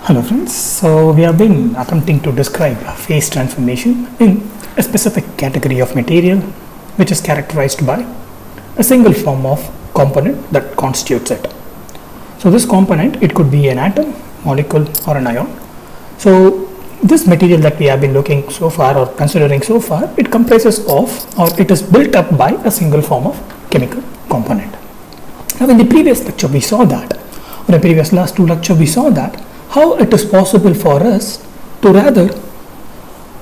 Hello friends, so we have been attempting to describe phase transformation in a specific category of material which is characterized by a single form of component that constitutes it. So this component, it could be an atom, molecule or an ion. So this material that we have been looking so far or considering so far, it comprises of or it is built up by a single form of chemical component. Now in the previous lecture we saw that, or the previous last two lecture we saw that how it is possible for us to rather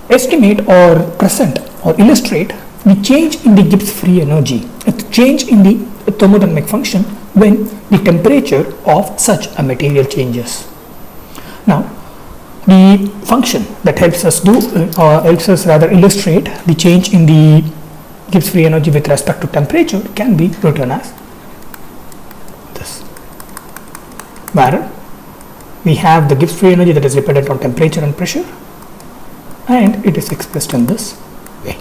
estimate or present or illustrate the change in the Gibbs free energy, a change in the thermodynamic function when the temperature of such a material changes. Now, the function that helps us rather illustrate the change in the Gibbs free energy with respect to temperature can be written as this, where we have the Gibbs free energy that is dependent on temperature and pressure, and it is expressed in this way.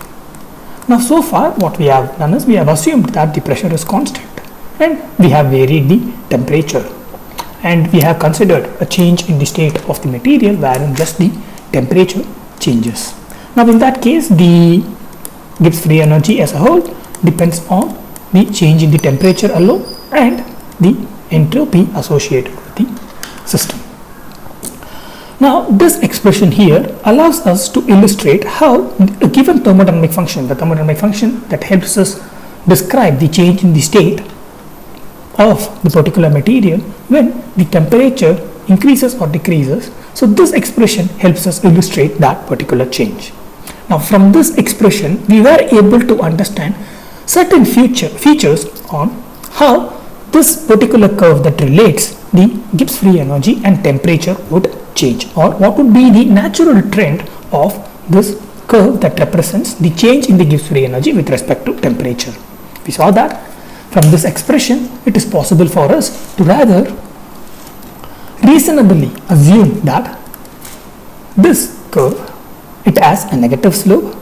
Now so far what we have done is we have assumed that the pressure is constant and we have varied the temperature, and we have considered a change in the state of the material wherein just the temperature changes. Now in that case the Gibbs free energy as a whole depends on the change in the temperature alone and the entropy associated with the system. Now this expression here allows us to illustrate how a given thermodynamic function, the thermodynamic function that helps us describe the change in the state of the particular material when the temperature increases or decreases. So this expression helps us illustrate that particular change. Now from this expression we were able to understand certain features on how this particular curve that relates the Gibbs free energy and temperature would change, or what would be the natural trend of this curve that represents the change in the Gibbs free energy with respect to temperature. We saw that from this expression it is possible for us to rather reasonably assume that this curve, it has a negative slope,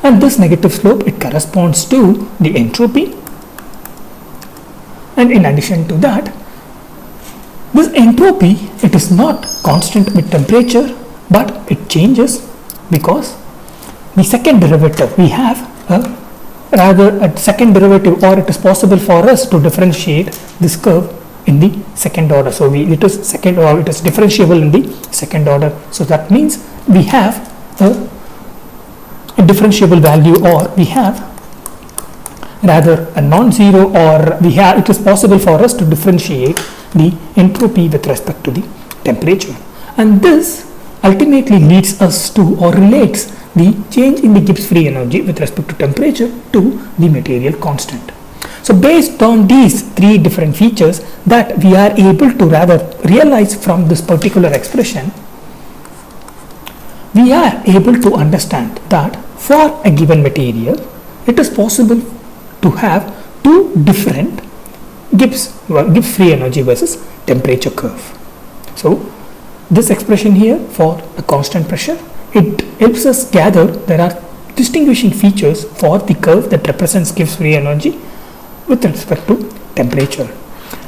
and this negative slope, it corresponds to the entropy, and in addition to that, this entropy, it is not constant with temperature, but it changes because the second derivative, we have a second derivative, or it is possible for us to differentiate this curve in the second order. So it is differentiable in the second order. So that means we have a differentiable value, or we have rather a non-zero, or it is possible for us to differentiate the entropy with respect to the temperature, and this ultimately leads us to or relates the change in the Gibbs free energy with respect to temperature to the material constant. So based on these three different features that we are able to rather realize from this particular expression, we are able to understand that for a given material it is possible to have two different Gibbs free energy versus temperature curve. So this expression here for a constant pressure, it helps us gather there are distinguishing features for the curve that represents Gibbs free energy with respect to temperature,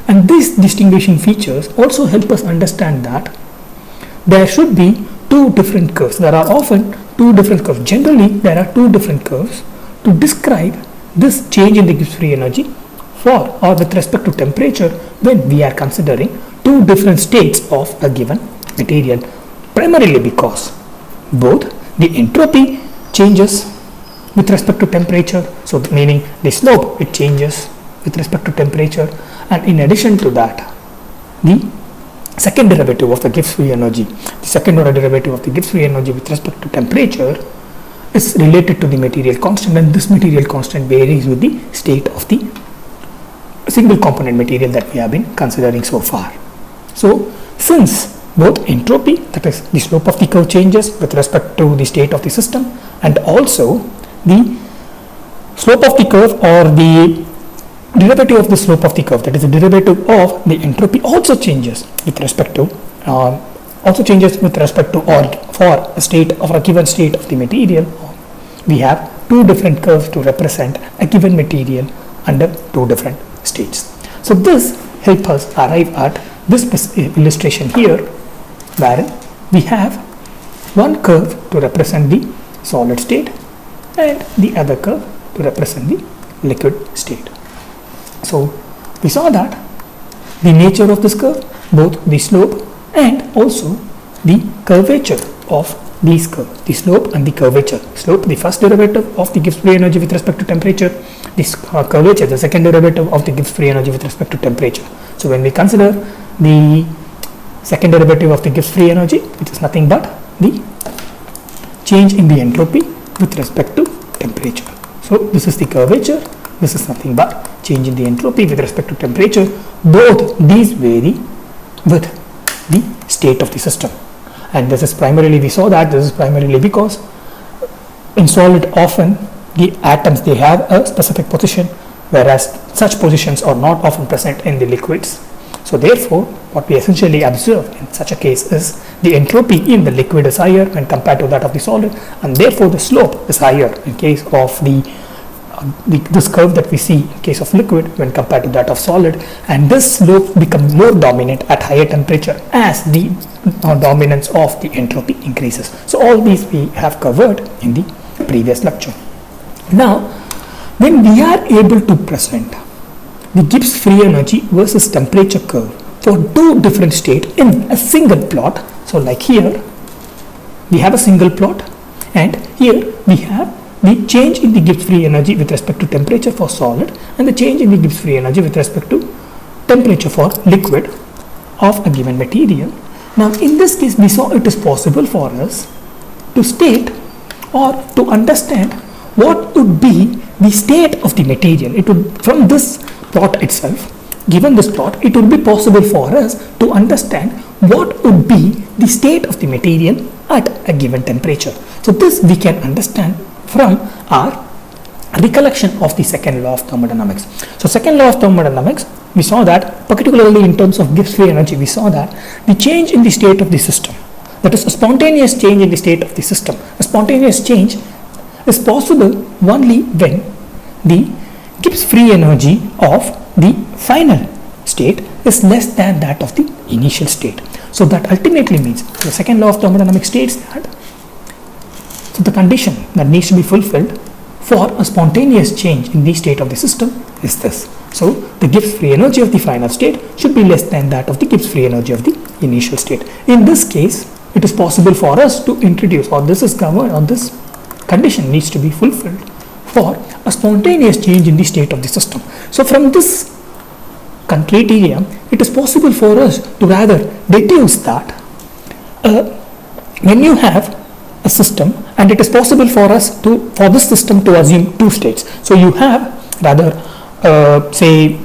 and these distinguishing features also help us understand that there should be two different curves. There are often two different curves. Generally there are two different curves to describe this change in the Gibbs free energy for or with respect to temperature when we are considering two different states of a given material, primarily because both the entropy changes with respect to temperature, so meaning the slope, it changes with respect to temperature, and in addition to that the second derivative of the Gibbs free energy, the second order derivative of the Gibbs free energy with respect to temperature is related to the material constant, and this material constant varies with the state of the single component material that we have been considering so far. So since both entropy, that is the slope of the curve, changes with respect to the state of the system, and also the slope of the curve or the derivative of the slope of the curve, that is the derivative of the entropy, also changes with respect to or for a state of a given state of the material, we have two different curves to represent a given material under two different states. So this helps us arrive at this illustration here wherein we have one curve to represent the solid state and the other curve to represent the liquid state. So we saw that the nature of this curve, both the slope and also the curvature of these curves, the slope and the curvature. Slope, the first derivative of the Gibbs free energy with respect to temperature, this curvature, the second derivative of the Gibbs free energy with respect to temperature. So when we consider the second derivative of the Gibbs free energy, it is nothing but the change in the entropy with respect to temperature. So this is the curvature, this is nothing but change in the entropy with respect to temperature. Both these vary with the state of the system, and this is primarily, we saw that this is primarily because in solid often the atoms, they have a specific position, whereas such positions are not often present in the liquids. So therefore what we essentially observe in such a case is the entropy in the liquid is higher when compared to that of the solid, and therefore the slope is higher in case of this curve that we see in case of liquid when compared to that of solid, and this slope becomes more dominant at higher temperature as the dominance of the entropy increases. So all these we have covered in the previous lecture. Now when we are able to present the Gibbs free energy versus temperature curve for two different states in a single plot, so like here we have a single plot, and here we have the change in the Gibbs free energy with respect to temperature for solid and the change in the Gibbs free energy with respect to temperature for liquid of a given material. Now in this case we saw it is possible for us to state or to understand what would be the state of the material. It would, from this plot itself, given this plot, it would be possible for us to understand what would be the state of the material at a given temperature. So this we can understand from our recollection of the second law of thermodynamics. So second law of thermodynamics, we saw that particularly in terms of Gibbs free energy, we saw that the change in the state of the system, that is a spontaneous change in the state of the system, a spontaneous change is possible only when the Gibbs free energy of the final state is less than that of the initial state. So that ultimately means the second law of thermodynamics states that so the condition that needs to be fulfilled for a spontaneous change in the state of the system is this. So the Gibbs free energy of the final state should be less than that of the Gibbs free energy of the initial state. In this case, it is possible for us to introduce, or this is covered, or this condition needs to be fulfilled for a spontaneous change in the state of the system. So from this criteria, it is possible for us to rather deduce that when you have a system, and it is possible for us to, for this system to assume two states. So you have rather say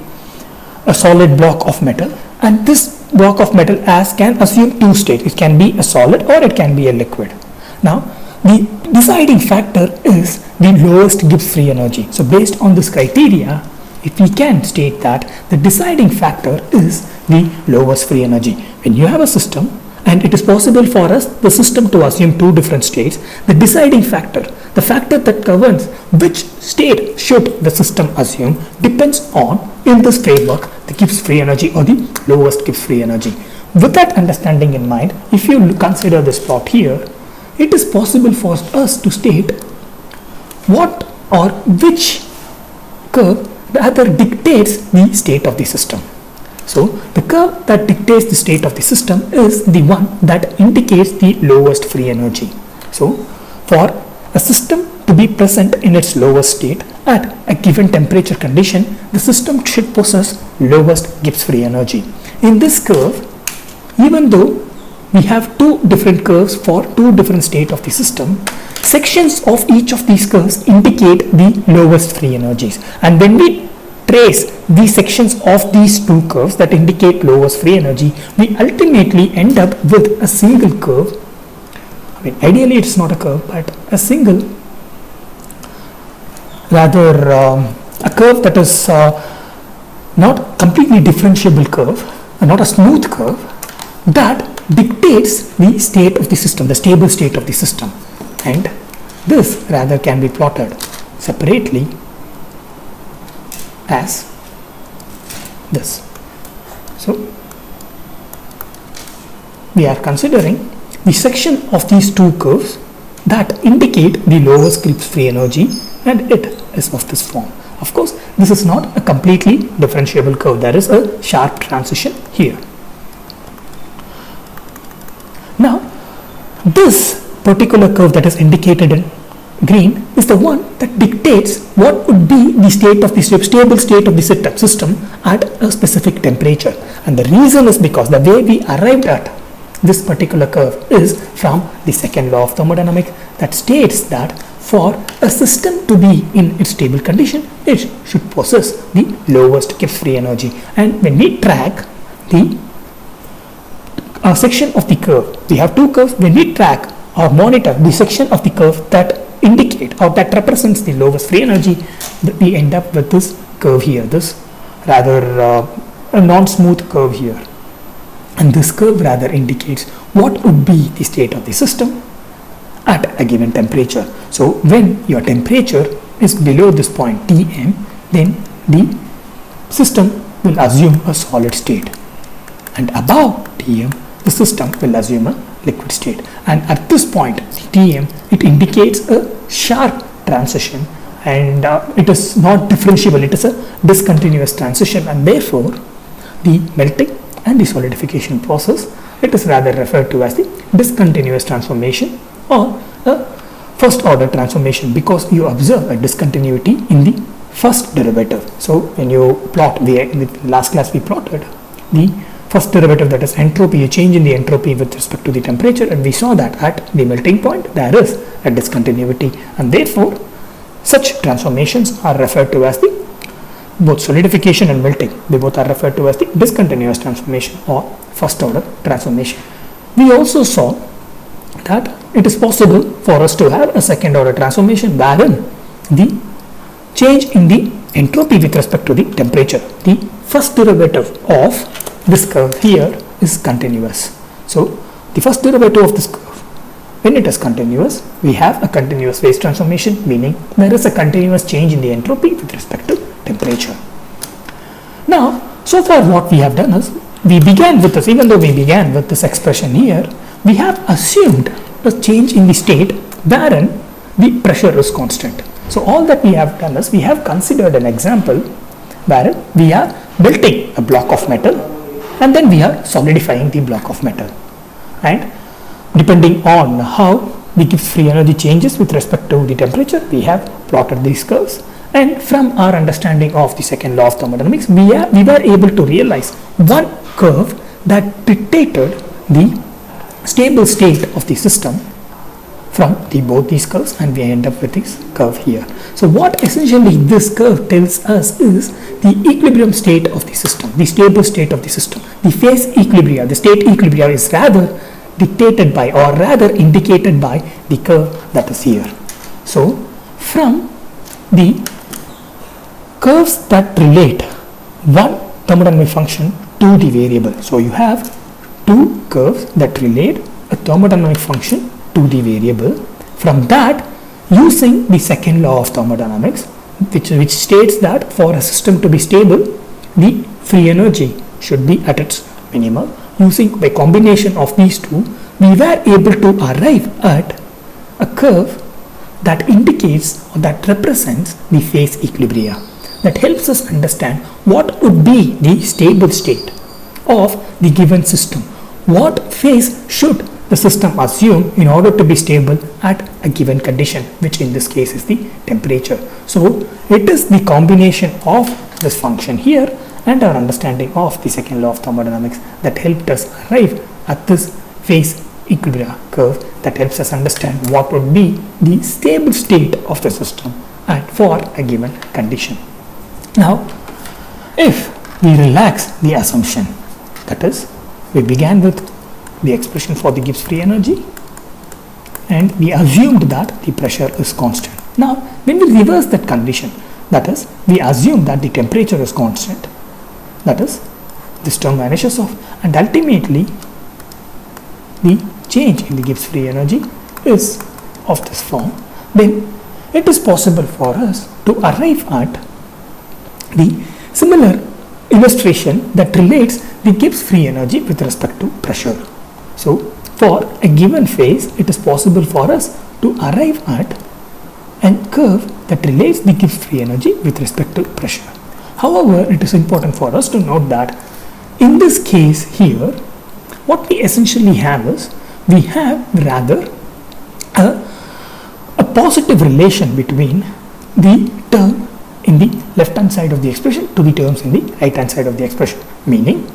a solid block of metal, and this block of metal as can assume two states. It can be a solid or it can be a liquid. Now the deciding factor is the lowest Gibbs free energy. So based on this criteria, if we can state that the deciding factor is the lowest free energy. When you have a system and it is possible for us the system to assume two different states, the deciding factor, the factor that governs which state should the system assume, depends on, in this framework, the Gibbs free energy or the lowest Gibbs free energy. With that understanding in mind, if you consider this plot here, it is possible for us to state what or which curve rather dictates the state of the system. So the curve that dictates the state of the system is the one that indicates the lowest free energy. So for a system to be present in its lowest state at a given temperature condition, the system should possess lowest Gibbs free energy. In this curve, even though we have two different curves for two different states of the system, sections of each of these curves indicate the lowest free energies, and when we trace the sections of these two curves that indicate lowest free energy, we ultimately end up with a single curve. I mean, ideally it's not a curve, but a single, rather a curve that is not completely differentiable curve, not a smooth curve, that dictates the state of the system, the stable state of the system. And this rather can be plotted separately as this. So we are considering the section of these two curves that indicate the lowest Gibbs free energy, and it is of this form. Of course, this is not a completely differentiable curve. There is a sharp transition here. Now, this particular curve that is indicated in green is the one that dictates what would be the state of the stable state of the system at a specific temperature. And the reason is because the way we arrived at this particular curve is from the second law of thermodynamics that states that for a system to be in its stable condition, it should possess the lowest Gibbs free energy. And when we track the section of the curve, we have two curves. When we track or monitor the section of the curve that indicate or that represents the lowest free energy, we end up with this curve here, this rather a non-smooth curve here. And this curve rather indicates what would be the state of the system at a given temperature. So when your temperature is below this point Tm, then the system will assume a solid state, and above Tm the system will assume a liquid state. And at this point Tm, it indicates a sharp transition, and it is not differentiable, it is a discontinuous transition, and therefore the melting and the solidification process, it is rather referred to as the discontinuous transformation or a first order transformation, because you observe a discontinuity in the first derivative. So when you plot in the last class we plotted the first derivative, that is entropy, a change in the entropy with respect to the temperature, and we saw that at the melting point there is a discontinuity, and therefore such transformations are referred to as the both solidification and melting, they both are referred to as the discontinuous transformation or first order transformation. We also saw that it is possible for us to have a second order transformation wherein the change in the entropy with respect to the temperature, the first derivative of this curve here is continuous. So the first derivative of this curve, when it is continuous, we have a continuous phase transformation, meaning there is a continuous change in the entropy with respect to temperature. Now, so far what we have done is, we began with this, even though we began with this expression here, we have assumed a change in the state wherein the pressure is constant. So all that we have done is, we have considered an example wherein we are melting a block of metal and then we are solidifying the block of metal, and depending on how the Gibbs free energy changes with respect to the temperature, we have plotted these curves. And from our understanding of the second law of thermodynamics, we were able to realize one curve that dictated the stable state of the system from both these curves, and we end up with this curve here. So what essentially this curve tells us is the equilibrium state of the system, the stable state of the system. The phase equilibria, the state equilibria is rather dictated by or rather indicated by the curve that is here. So from the curves that relate one thermodynamic function to the variable, so you have two curves that relate a thermodynamic function to the variable. From that, using the second law of thermodynamics, which states that for a system to be stable, the free energy should be at its minimum. Using by combination of these two, we were able to arrive at a curve that indicates or that represents the phase equilibria, that helps us understand what would be the stable state of the given system. What phase should the system assume in order to be stable at a given condition, which in this case is the temperature. So it is the combination of this function here and our understanding of the second law of thermodynamics that helped us arrive at this phase equilibria curve that helps us understand what would be the stable state of the system and for a given condition. Now, if we relax the assumption, that is, we began with the expression for the Gibbs free energy and we assumed that the pressure is constant. Now, when we reverse that condition, that is, we assume that the temperature is constant, that is, this term vanishes off, and ultimately the change in the Gibbs free energy is of this form, then it is possible for us to arrive at the similar illustration that relates the Gibbs free energy with respect to pressure. So for a given phase, it is possible for us to arrive at a curve that relates the Gibbs free energy with respect to pressure. However, it is important for us to note that in this case here, what we essentially have is, we have rather a positive relation between the term in the left hand side of the expression to the terms in the right hand side of the expression, meaning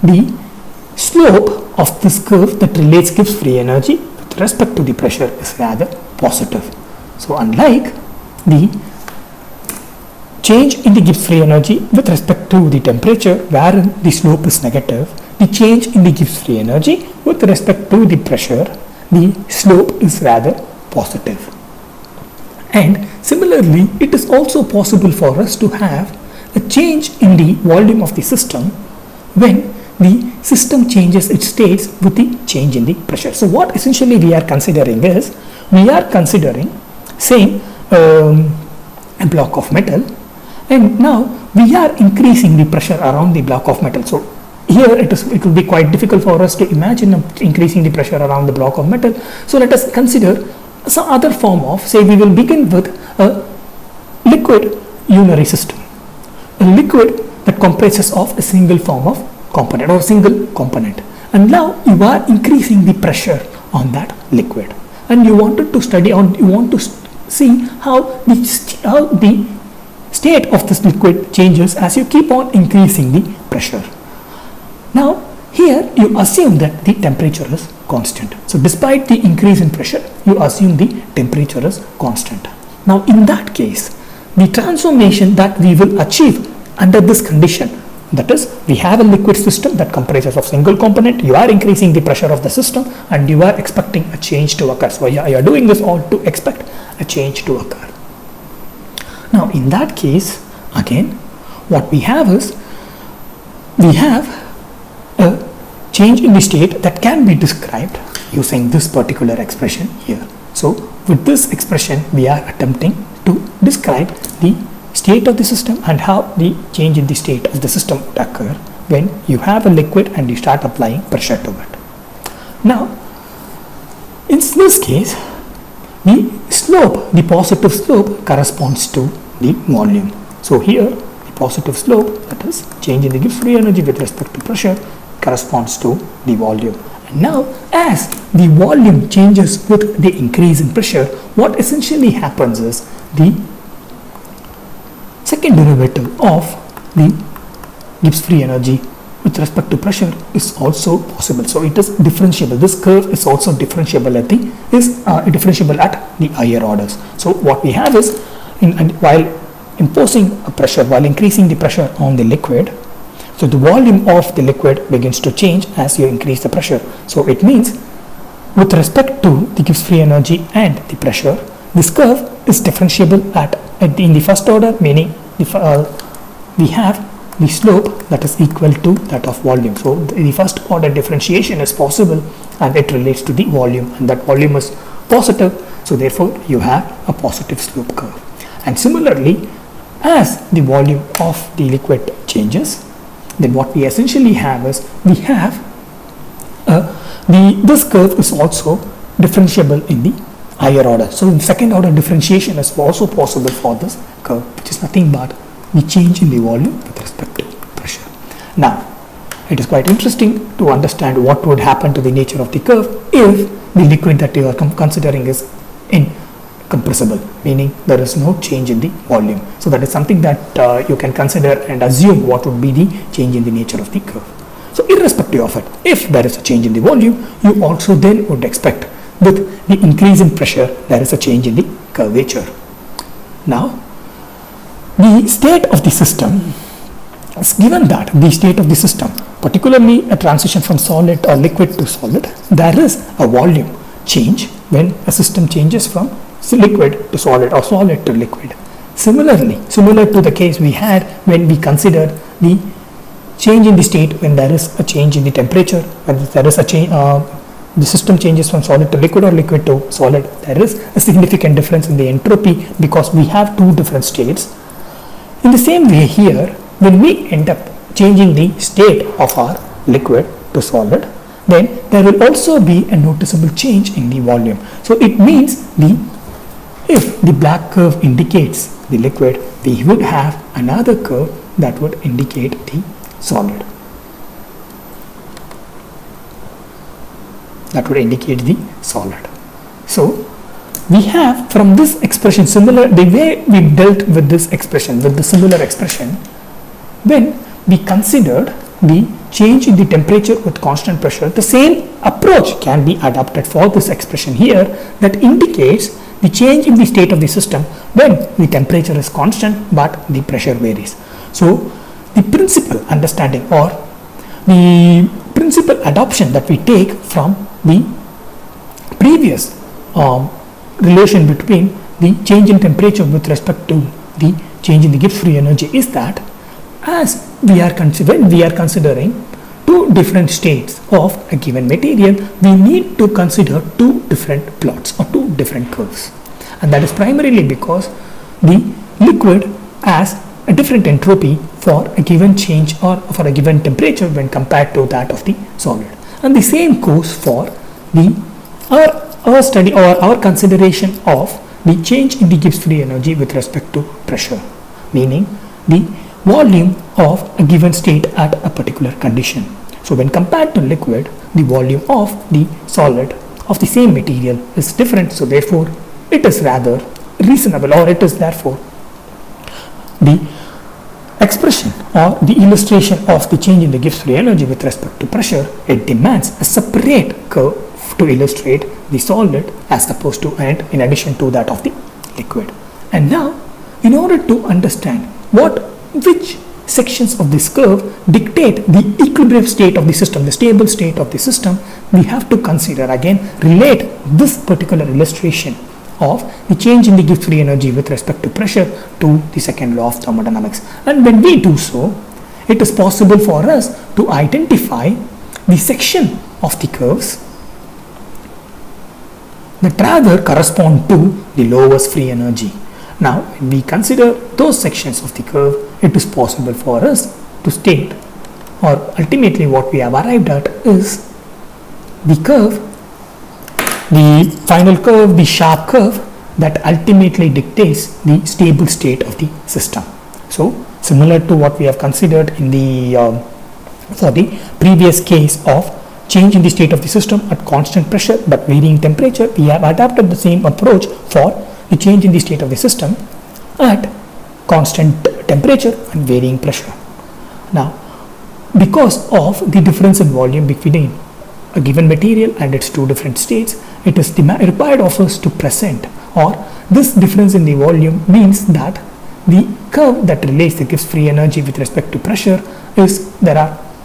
the slope of this curve that relates Gibbs free energy with respect to the pressure is rather positive. So unlike the change in the Gibbs free energy with respect to the temperature wherein the slope is negative, the change in the Gibbs free energy with respect to the pressure, the slope is rather positive. And similarly, it is also possible for us to have a change in the volume of the system when the system changes its states with the change in the pressure. So what essentially we are considering is, we are considering say a block of metal, and now we are increasing the pressure around the block of metal. So here it will be quite difficult for us to imagine increasing the pressure around the block of metal. So let us consider some other form of, say we will begin with a liquid unary system, a liquid that comprises of a single form of component or a single component, and now you are increasing the pressure on that liquid, and you wanted to study on, you want to see how the state of this liquid changes as you keep on increasing the pressure. Now here you assume that the temperature is constant. So despite the increase in pressure, you assume the temperature is constant. Now in that case, the transformation that we will achieve under this condition, that is, we have a liquid system that comprises of single component, you are increasing the pressure of the system and you are expecting a change to occur. So you are doing this all to expect a change to occur. Now in that case, again, what we have is, we have a change in the state that can be described using this particular expression here. So with this expression, we are attempting to describe the state of the system and how the change in the state of the system would occur when you have a liquid and you start applying pressure to it. Now, in this case, the slope, the positive slope corresponds to the volume. So here, the positive slope, that is change in the Gibbs free energy with respect to pressure, corresponds to the volume. And now, as the volume changes with the increase in pressure, what essentially happens is the second derivative of the Gibbs free energy with respect to pressure is also possible. So it is differentiable. This curve is also differentiable at the higher orders. So what we have is, while imposing a pressure, while increasing the pressure on the liquid, so the volume of the liquid begins to change as you increase the pressure. So it means, with respect to the Gibbs free energy and the pressure, this curve is differentiable in the first order, meaning we have the slope that is equal to that of volume. So the first order differentiation is possible and it relates to the volume, and that volume is positive, so therefore you have a positive slope curve. And similarly, as the volume of the liquid changes, then what we essentially have is, we have this curve is also differentiable in the higher order. So the second order differentiation is also possible for this curve, which is nothing but the change in the volume with respect to pressure. Now, it is quite interesting to understand what would happen to the nature of the curve if the liquid that you are considering is incompressible, meaning there is no change in the volume. So that is something that you can consider and assume what would be the change in the nature of the curve. So irrespective of it, if there is a change in the volume, you also then would expect with the increase in pressure, there is a change in the curvature. Now, the state of the system, given that the state of the system, particularly a transition from solid or liquid to solid, there is a volume change when a system changes from liquid to solid or solid to liquid. Similarly, similar to the case we had when we considered the change in the state when there is a change in the temperature, when there is a change, the system changes from solid to liquid or liquid to solid, there is a significant difference in the entropy because we have two different states. In the same way here, when we end up changing the state of our liquid to solid, then there will also be a noticeable change in the volume. So it means if the black curve indicates the liquid, we would have another curve that would indicate the solid. That would indicate the solid. So we have from this expression similar, the way we dealt with this expression, with the similar expression, when we considered the change in the temperature with constant pressure, the same approach can be adopted for this expression here that indicates the change in the state of the system when the temperature is constant but the pressure varies. So the principal understanding or the principal adoption that we take from the previous relation between the change in temperature with respect to the change in the Gibbs free energy is that as we are considering two different states of a given material, we need to consider two different plots or two different curves, and that is primarily because the liquid has a different entropy for a given change or for a given temperature when compared to that of the solid. And the same goes for our study or our consideration of the change in the Gibbs free energy with respect to pressure, meaning the volume of a given state at a particular condition. So when compared to liquid, the volume of the solid of the same material is different, so therefore it is rather reasonable, or it is therefore the expression or the illustration of the change in the Gibbs free energy with respect to pressure, it demands a separate curve to illustrate the solid as opposed to and in addition to that of the liquid. And now, in order to understand which sections of this curve dictate the equilibrium state of the system, the stable state of the system, we have to consider again, relate this particular illustration of the change in the Gibbs free energy with respect to pressure to the second law of thermodynamics. And when we do so, it is possible for us to identify the section of the curves that rather correspond to the lowest free energy. Now, when we consider those sections of the curve, it is possible for us to state, or ultimately what we have arrived at is the curve, the final curve, the sharp curve that ultimately dictates the stable state of the system. So, similar to what we have considered in the for the previous case of change in the state of the system at constant pressure but varying temperature, we have adapted the same approach for the change in the state of the system at constant temperature and varying pressure. Now, because of the difference in volume between a given material and its two different states, it is required of us to present, or this difference in the volume means that the curve that relates the Gibbs free energy with respect to pressure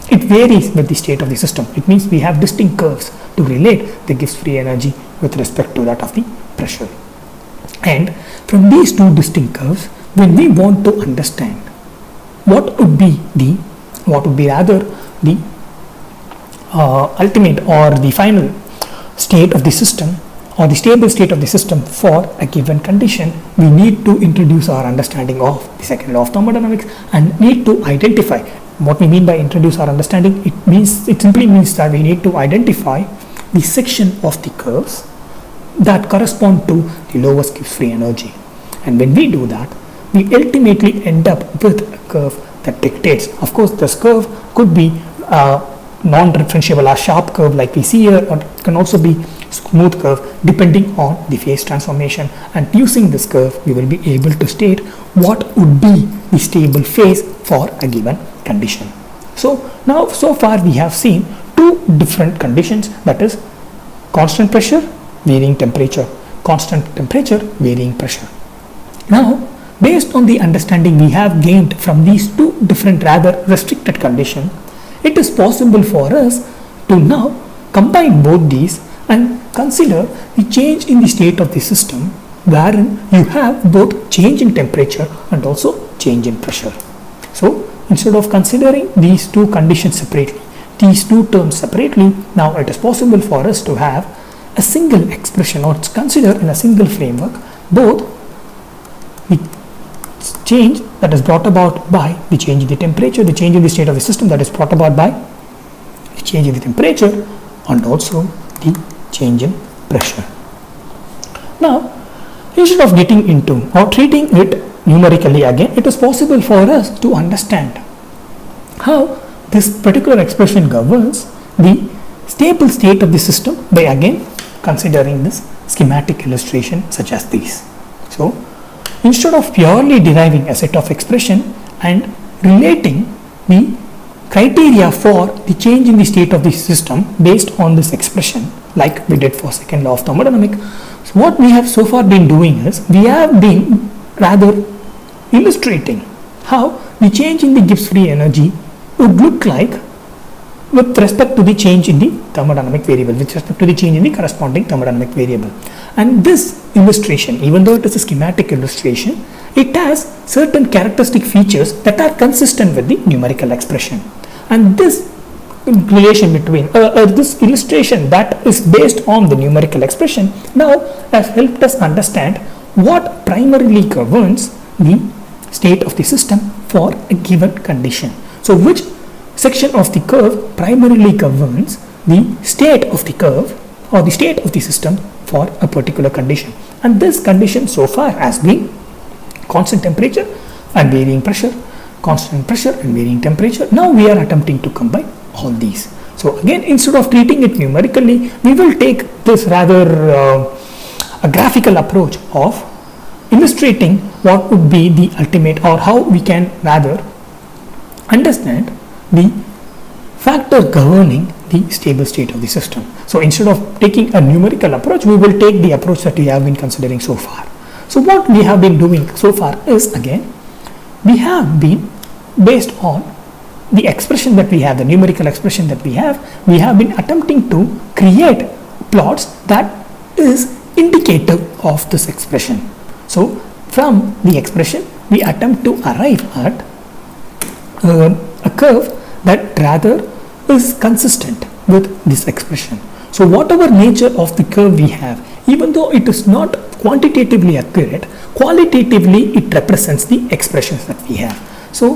it varies with the state of the system. It means we have distinct curves to relate the Gibbs free energy with respect to that of the pressure. And from these two distinct curves, when we want to understand what would be rather the ultimate or the final state of the system or the stable state of the system for a given condition, we need to introduce our understanding of the second law of thermodynamics and need to identify what we mean by introduce our understanding. It simply means that we need to identify the section of the curves that correspond to the lowest Gibbs free energy. And when we do that, we ultimately end up with a curve that dictates. Of course, this curve could be non-differentiable or sharp curve like we see here, or it can also be smooth curve depending on the phase transformation. And using this curve, we will be able to state what would be the stable phase for a given condition. So now, so far we have seen two different conditions, that is constant pressure, varying temperature, constant temperature, varying pressure. Now, based on the understanding we have gained from these two different rather restricted conditions, it is possible for us to now combine both these and consider the change in the state of the system, wherein you have both change in temperature and also change in pressure. So, instead of considering these two conditions separately, these two terms separately, now it is possible for us to have a single expression, or consider in a single framework both the change that is brought about by the change in the temperature, the change in the state of the system that is brought about by the change in the temperature, and also the change in pressure. Now, instead of getting into or treating it numerically again, it is possible for us to understand how this particular expression governs the stable state of the system by again considering this schematic illustration such as these. So, instead of purely deriving a set of expression and relating the criteria for the change in the state of the system based on this expression like we did for second law of thermodynamics, so what we have so far been doing is we have been rather illustrating how the change in the Gibbs free energy would look like with respect to the change in the thermodynamic variable, with respect to the change in the corresponding thermodynamic variable. And this illustration, even though it is a schematic illustration, it has certain characteristic features that are consistent with the numerical expression. And this relation between this illustration that is based on the numerical expression now has helped us understand what primarily governs the state of the system for a given condition. So which section of the curve primarily governs the state of the curve or the state of the system for a particular condition. And this condition so far has been constant temperature and varying pressure, constant pressure and varying temperature. Now we are attempting to combine all these. So again, instead of treating it numerically, we will take this rather a graphical approach of illustrating what would be the ultimate, or how we can rather understand the factor governing the stable state of the system. So instead of taking a numerical approach, we will take the approach that we have been considering so far. So what we have been doing so far is, again, we have been based on the expression that we have, the numerical expression that we have been attempting to create plots that is indicative of this expression. So from the expression, we attempt to arrive at a curve that rather is consistent with this expression. So whatever nature of the curve we have, even though it is not quantitatively accurate, qualitatively it represents the expressions that we have. So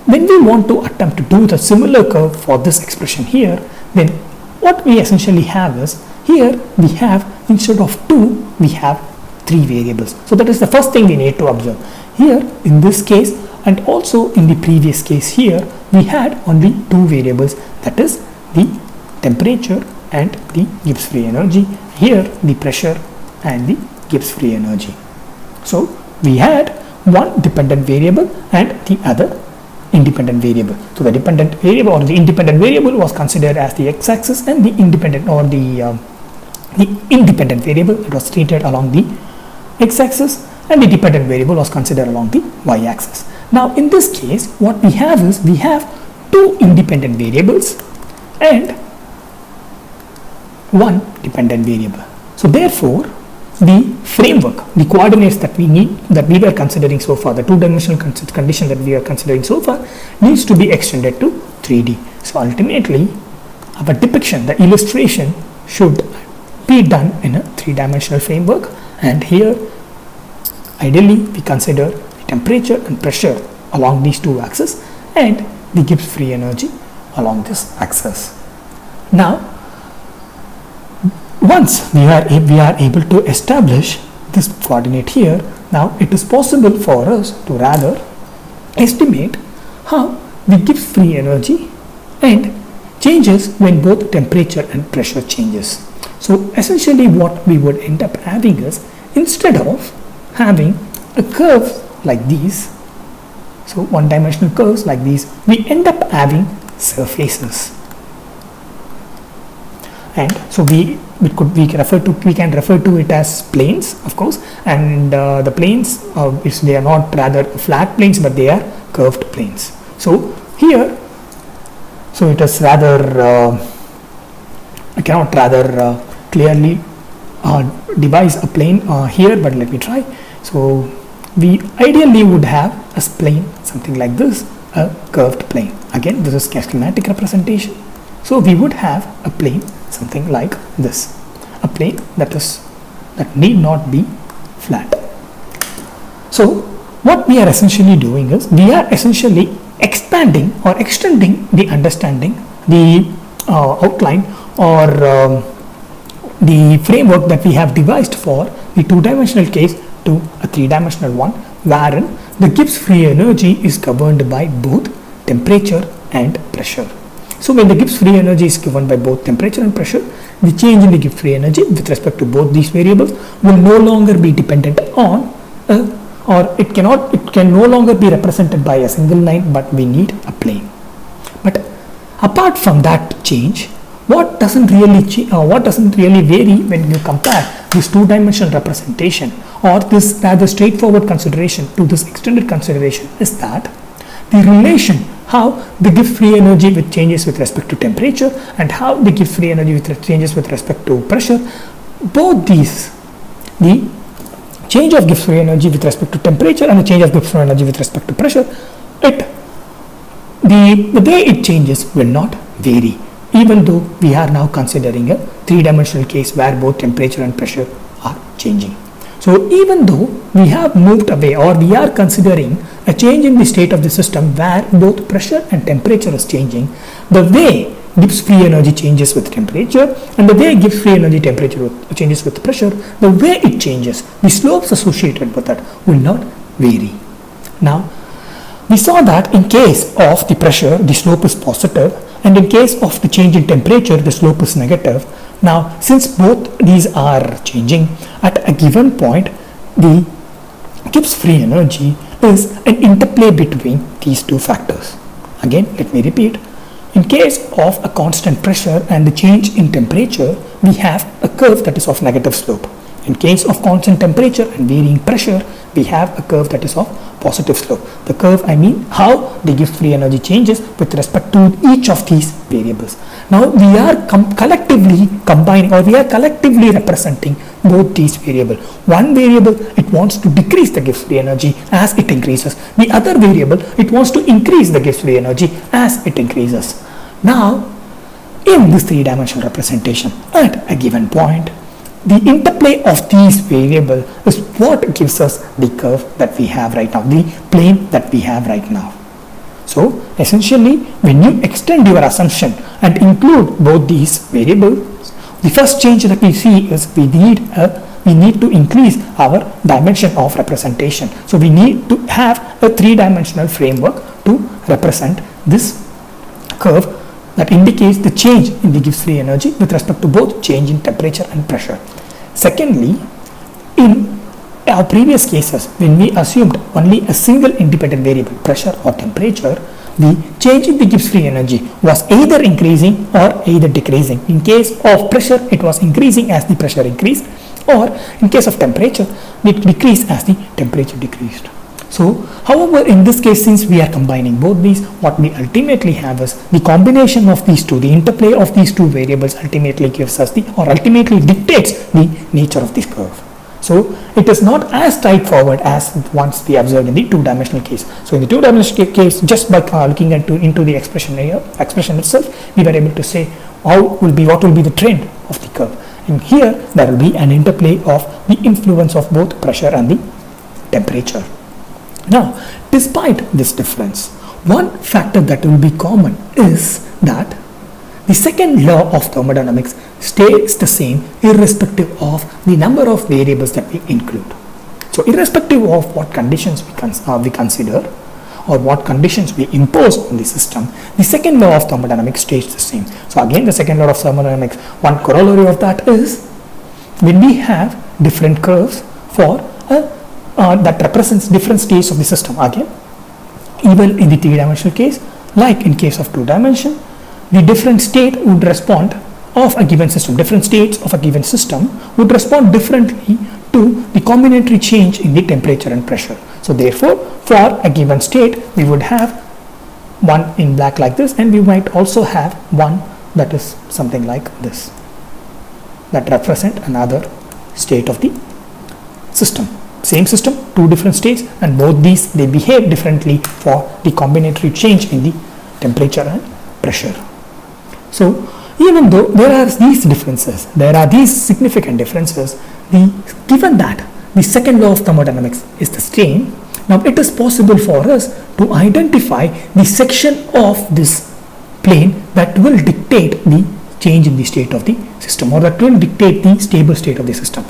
when we want to attempt to do the similar curve for this expression here, then what we essentially have is, here we have, instead of 2, we have 3 variables. So that is the first thing we need to observe. Here in this case and also in the previous case here, we had only 2 variables, that is the temperature and the Gibbs free energy. Here the pressure and the Gibbs free energy. So we had one dependent variable and the other independent variable. So the dependent variable or the independent variable was considered as the x-axis, and the independent or the independent variable, it was treated along the x-axis, and the dependent variable was considered along the y-axis. Now in this case, what we have is, we have 2 independent variables and 1 dependent variable. So therefore, the framework, the coordinates that we need, that we were considering so far, the 2-dimensional condition that we are considering so far, needs to be extended to 3D. So ultimately, our depiction, the illustration, should be done in a 3-dimensional framework, and here ideally we consider the temperature and pressure along these 2 axes and the Gibbs free energy along this axis. Now once we are able to establish this coordinate here, now it is possible for us to rather estimate how the Gibbs free energy and changes when both temperature and pressure changes. So essentially what we would end up having is, instead of having a curve like these, so 1-dimensional curves like these, we end up having surfaces. And so we can refer to it as planes, of course, and the planes, they are not rather flat planes, but they are curved planes. So here, so it is rather I cannot rather clearly devise a plane here, but let me try. So we ideally would have a plane something like this, a curved plane. Again, this is schematic representation. So we would have a plane something like this, a plane that need not be flat. So what we are essentially doing is, we are essentially expanding or extending the understanding, the outline or the framework that we have devised for the two-dimensional case to a three-dimensional one, wherein the Gibbs free energy is governed by both temperature and pressure. So when the Gibbs free energy is given by both temperature and pressure, the change in the Gibbs free energy with respect to both these variables will no longer be dependent on or it can no longer be represented by a single line, but we need a plane. But apart from that change, what doesn't really vary when you compare this two-dimensional representation or this rather straightforward consideration to this extended consideration is that the relation how the Gibbs free energy with changes with respect to temperature and how the Gibbs free energy with changes with respect to pressure, both these, the change of Gibbs free energy with respect to temperature and the change of Gibbs free energy with respect to pressure, the way it changes will not vary, even though we are now considering a three-dimensional case where both temperature and pressure are changing. So even though we have moved away or we are considering a change in the state of the system where both pressure and temperature is changing, the way Gibbs free energy changes with temperature and the way Gibbs free energy temperature changes with pressure, the way it changes, the slopes associated with that will not vary. Now, we saw that in case of the pressure, the slope is positive, and in case of the change in temperature, the slope is negative. Now, since both these are changing at a given point, the Gibbs free energy is an interplay between these two factors. Again, let me repeat. In case of a constant pressure and the change in temperature, we have a curve that is of negative slope. In case of constant temperature and varying pressure, we have a curve that is of positive slope. The curve, I mean how the Gibbs free energy changes with respect to each of these variables. Now we are collectively combining, or we are collectively representing both these variables. One variable, it wants to decrease the Gibbs free energy as it increases. The other variable, it wants to increase the Gibbs free energy as it increases. Now, in this three-dimensional representation, at a given point, the interplay of these variables is what gives us the curve that we have right now, the plane that we have right now. So, essentially, when you extend your assumption and include both these variables, the first change that we see is we need to increase our dimension of representation. So, we need to have a three-dimensional framework to represent this curve that indicates the change in the Gibbs free energy with respect to both change in temperature and pressure. Secondly, in our previous cases, when we assumed only a single independent variable, pressure or temperature, the change in the Gibbs free energy was either increasing or either decreasing. In case of pressure, it was increasing as the pressure increased, or in case of temperature, it decreased as the temperature decreased. So, however, in this case, since we are combining both these, what we ultimately have is the combination of these two, the interplay of these two variables ultimately gives us ultimately dictates the nature of this curve. So, it is not as straightforward as once we observed in the two-dimensional case. So, in the two-dimensional case, just by looking into the expression itself, we were able to say what will be the trend of the curve. And here, there will be an interplay of the influence of both pressure and the temperature. Now, despite this difference, one factor that will be common is that the second law of thermodynamics stays the same irrespective of the number of variables that we include. So, irrespective of what conditions we consider or what conditions we impose on the system, the second law of thermodynamics stays the same. So, again, the second law of thermodynamics, one corollary of that is when we have different curves for that represents different states of the system. Again, even in the three-dimensional case, like in case of two-dimension, the different state would respond of a given system, different states of a given system would respond differently to the combinatory change in the temperature and pressure. So therefore, for a given state, we would have one in black like this, and we might also have one that is something like this, that represent another state of the system. Same system, two different states, and both these, they behave differently for the combinatory change in the temperature and pressure. So, even though there are these differences, there are these significant differences, given that the second law of thermodynamics is the same, now it is possible for us to identify the section of this plane that will dictate the change in the state of the system, or that will dictate the stable state of the system.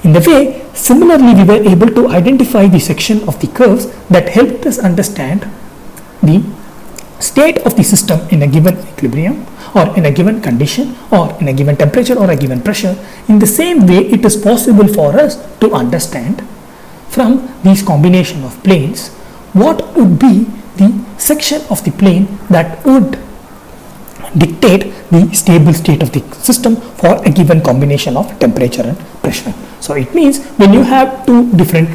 In the way, similarly, we were able to identify the section of the curves that helped us understand the state of the system in a given equilibrium, or in a given condition, or in a given temperature, or a given pressure. In the same way, it is possible for us to understand from these combination of planes what would be the section of the plane that would dictate the stable state of the system for a given combination of temperature and pressure. So it means when you have two different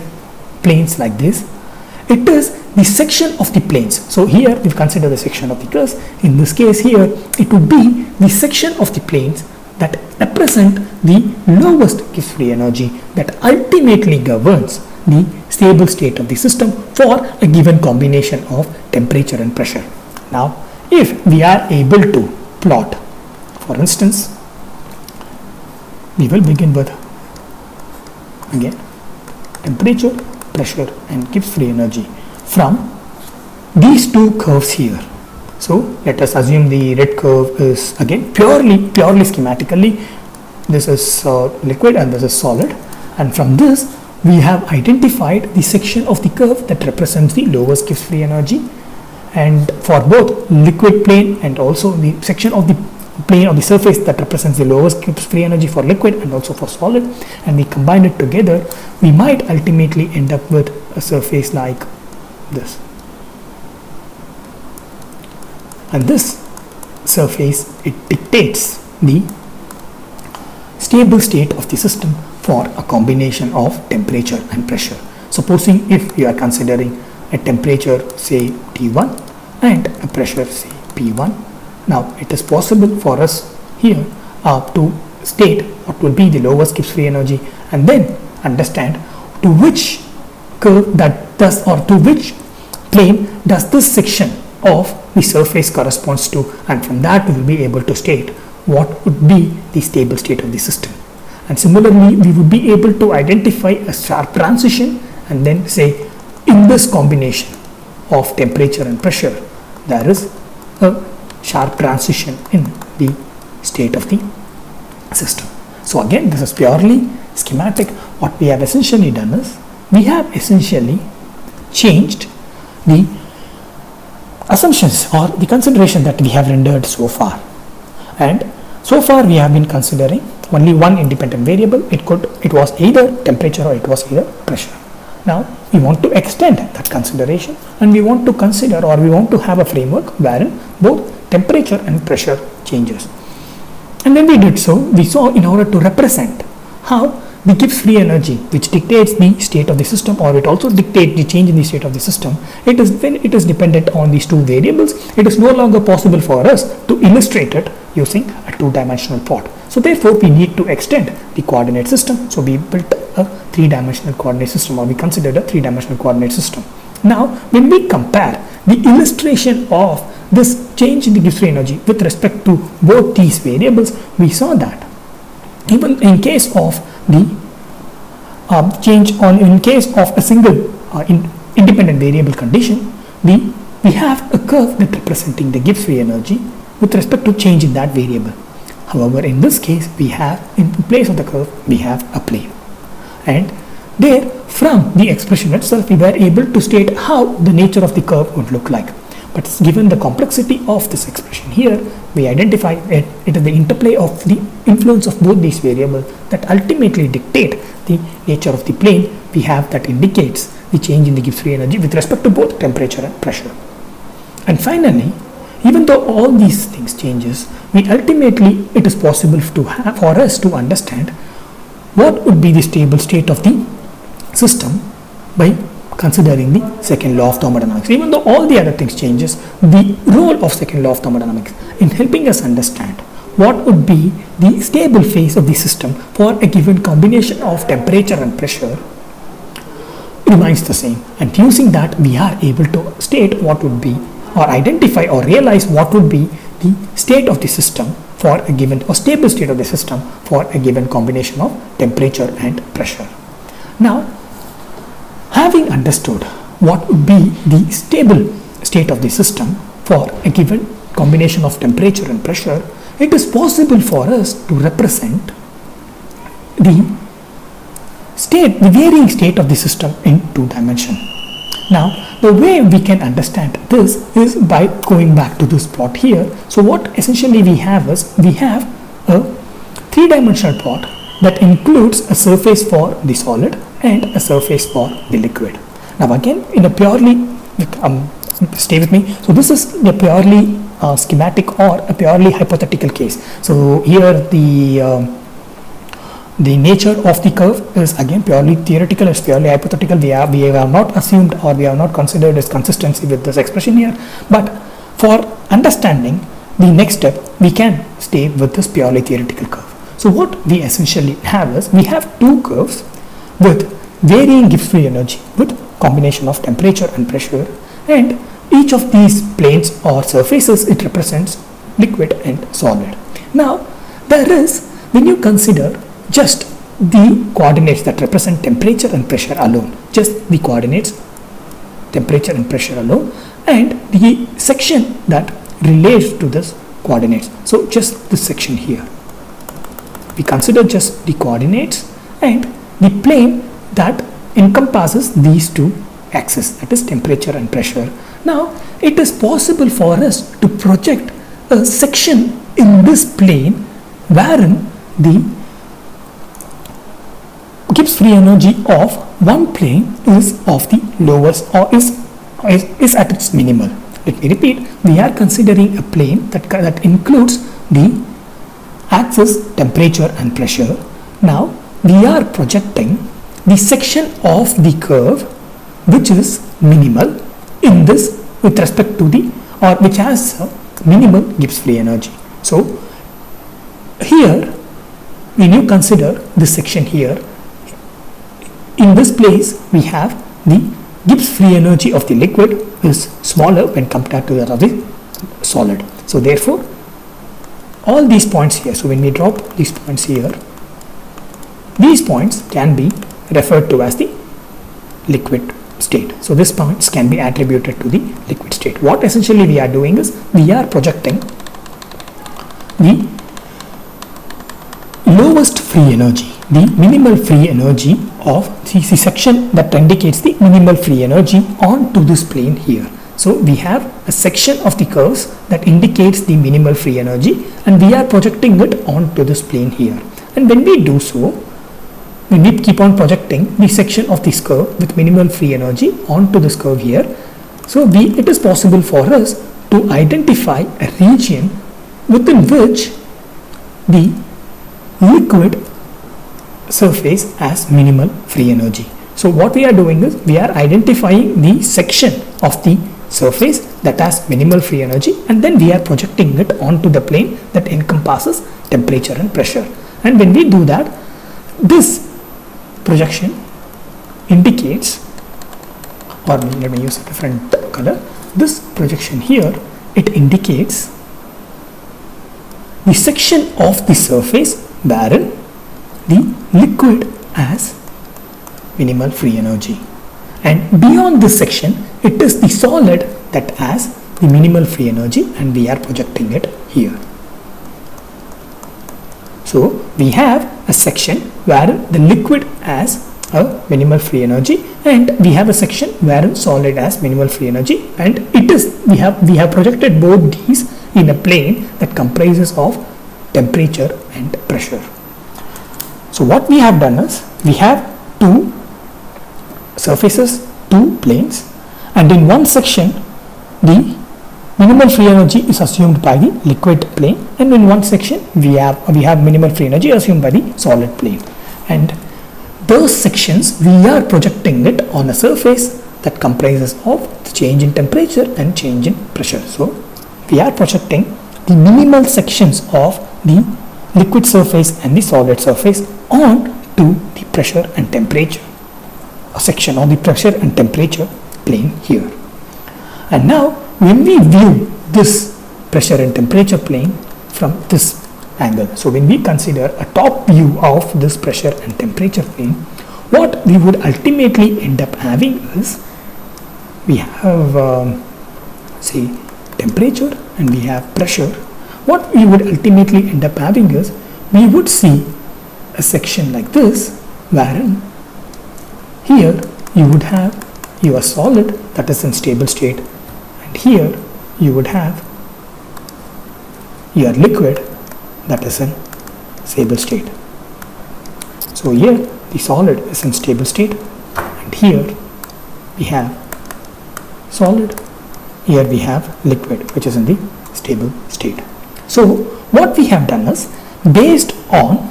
planes like this, it is the section of the planes. So here we consider the section of the curves. In this case here, it would be the section of the planes that represent the lowest Gibbs free energy that ultimately governs the stable state of the system for a given combination of temperature and pressure. Now, if we are able to plot, for instance, we will begin with again temperature, pressure and Gibbs free energy from these two curves here. So let us assume the red curve is again purely schematically, this is liquid and this is solid, and from this we have identified the section of the curve that represents the lowest Gibbs free energy, and for both liquid plane and also the section of the plane of the surface that represents the lowest Gibbs free energy for liquid and also for solid, and we combine it together, we might ultimately end up with a surface like this. And this surface, it dictates the stable state of the system for a combination of temperature and pressure. Supposing if you are considering a temperature say T1 and a pressure say P1, now it is possible for us here to state what will be the lowest Gibbs free energy and then understand to which curve that does, or to which plane does this section of the surface corresponds to, and from that we will be able to state what would be the stable state of the system. And similarly, we would be able to identify a sharp transition and then say in this combination of temperature and pressure there is a sharp transition in the state of the system. So again, this is purely schematic. What we have essentially done is we have essentially changed the assumptions or the consideration that we have rendered so far, and so far we have been considering only one independent variable. It was either temperature or it was either pressure. Now we want to extend that consideration and we want to consider, or we want to have a framework wherein both temperature and pressure changes. And when we did so, we saw in order to represent how the Gibbs free energy, which dictates the state of the system, or it also dictates the change in the state of the system, it is when it is dependent on these two variables, it is no longer possible for us to illustrate it using a two-dimensional plot. So therefore we need to extend the coordinate system. So we built a three-dimensional coordinate system, or we considered a three-dimensional coordinate system. Now when we compare the illustration of this change in the Gibbs free energy with respect to both these variables, we saw that even in case of the in case of a single independent variable condition, we have a curve that representing the Gibbs free energy with respect to change in that variable. However, in this case, we have in place of the curve we have a plane, and there from the expression itself we were able to state how the nature of the curve would look like. But given the complexity of this expression here, we identify it is the interplay of the influence of both these variables that ultimately dictate the nature of the plane we have that indicates the change in the Gibbs free energy with respect to both temperature and pressure. And finally, even though all these things changes, we ultimately, it is possible to have, for us to understand what would be the stable state of the system by considering the second law of thermodynamics. Even though all the other things changes, the role of second law of thermodynamics in helping us understand what would be the stable phase of the system for a given combination of temperature and pressure remains the same. And using that, we are able to state what would be, or identify or realize what would be the state of the system for a given, or stable state of the system for a given combination of temperature and pressure. Now, having understood what would be the stable state of the system for a given combination of temperature and pressure, it is possible for us to represent the varying state of the system in 2 dimension. Now, the way we can understand this is by going back to this plot here. So what essentially we have is, we have a 3-dimensional plot that includes a surface for the solid and a surface for the liquid. Now again, in a purely, stay with me, so this is a purely schematic or a purely hypothetical case. So here the nature of the curve is again purely theoretical, it's purely hypothetical. We have not assumed or we have not considered its consistency with this expression here, but for understanding the next step, we can stay with this purely theoretical curve. So what we essentially have is, we have 2 curves with varying Gibbs free energy with combination of temperature and pressure, and each of these planes or surfaces, it represents liquid and solid. Now there is, when you consider just the coordinates that represent temperature and pressure alone, just the coordinates temperature and pressure alone, and the section that relates to this coordinates, so just this section here, we consider just the coordinates and the plane that encompasses these 2 axes, that is temperature and pressure. Now it is possible for us to project a section in this plane wherein the Gibbs free energy of one plane is of the lowest, or is at its minimal. Let me repeat, we are considering a plane that includes the axis temperature and pressure. Now we are projecting the section of the curve which is minimal in this with respect to the, or which has minimal Gibbs free energy. So here, when you consider this section here, in this place we have the Gibbs free energy of the liquid is smaller when compared to that of the solid. So therefore all these points here, so when we drop these points here, these points can be referred to as the liquid state. So these points can be attributed to the liquid state. What essentially we are doing is, we are projecting the lowest free energy, the minimal free energy of the section that indicates the minimal free energy onto this plane here. So we have a section of the curves that indicates the minimal free energy, and we are projecting it onto this plane here. And when we do so, when we keep on projecting the section of this curve with minimal free energy onto this curve here, so it is possible for us to identify a region within which the liquid surface has minimal free energy. So what we are doing is, we are identifying the section of the surface that has minimal free energy, and then we are projecting it onto the plane that encompasses temperature and pressure. And when we do that, this projection indicates, or let me use a different color, this projection here, it indicates the section of the surface wherein the liquid has minimal free energy, and beyond this section it is the solid that has the minimal free energy, and we are projecting it here. So we have a section where the liquid has a minimal free energy, and we have a section where solid has minimal free energy, and it is we have projected both these in a plane that comprises of temperature and pressure. So what we have done is, we have 2 surfaces, 2 planes, and in one section the minimal free energy is assumed by the liquid plane, and in one section we have minimal free energy assumed by the solid plane, and those sections we are projecting it on a surface that comprises of the change in temperature and change in pressure. So we are projecting the minimal sections of the liquid surface and the solid surface on to the pressure and temperature, a section on the pressure and temperature plane here. And now when we view this pressure and temperature plane from this angle, so when we consider a top view of this pressure and temperature plane, what we would ultimately end up having is, we have say temperature and we have pressure, what we would ultimately end up having is, we would see a section like this, wherein here you would have your solid that is in stable state, and here you would have your liquid that is in stable state. So here the solid is in stable state, and here we have solid, here we have liquid which is in the stable state. So what we have done is, based on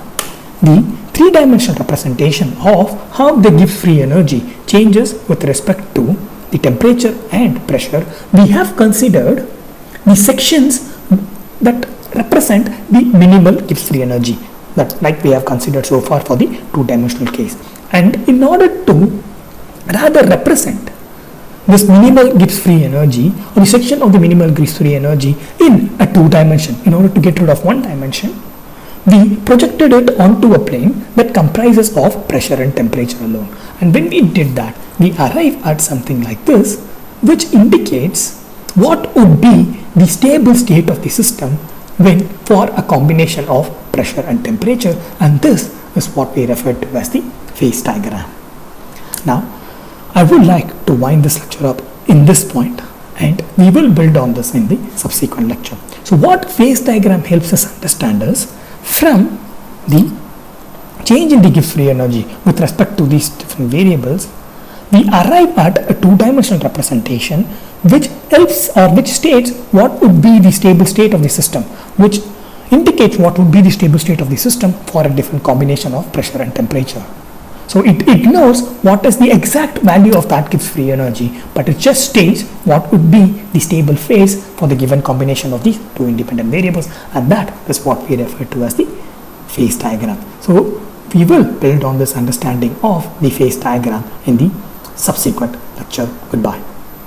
the three-dimensional representation of how the Gibbs free energy changes with respect to the temperature and pressure, we have considered the sections that represent the minimal Gibbs free energy, that like we have considered so far for the two-dimensional case. And in order to rather represent this minimal Gibbs free energy, or the section of the minimal Gibbs free energy in a two-dimension, in order to get rid of one dimension, we projected it onto a plane that comprises of pressure and temperature alone. And when we did that, we arrive at something like this, which indicates what would be the stable state of the system when for a combination of pressure and temperature, and this is what we refer to as the phase diagram. Now, I would like to wind this lecture up in this point, and we will build on this in the subsequent lecture. So what phase diagram helps us understand is, from the change in the Gibbs free energy with respect to these different variables, we arrive at a two-dimensional representation which helps, or which states what would be the stable state of the system, which indicates what would be the stable state of the system for a different combination of pressure and temperature. So it ignores what is the exact value of that Gibbs free energy, but it just states what would be the stable phase for the given combination of these two independent variables, and that is what we refer to as the phase diagram. So we will build on this understanding of the phase diagram in the subsequent lecture. Goodbye.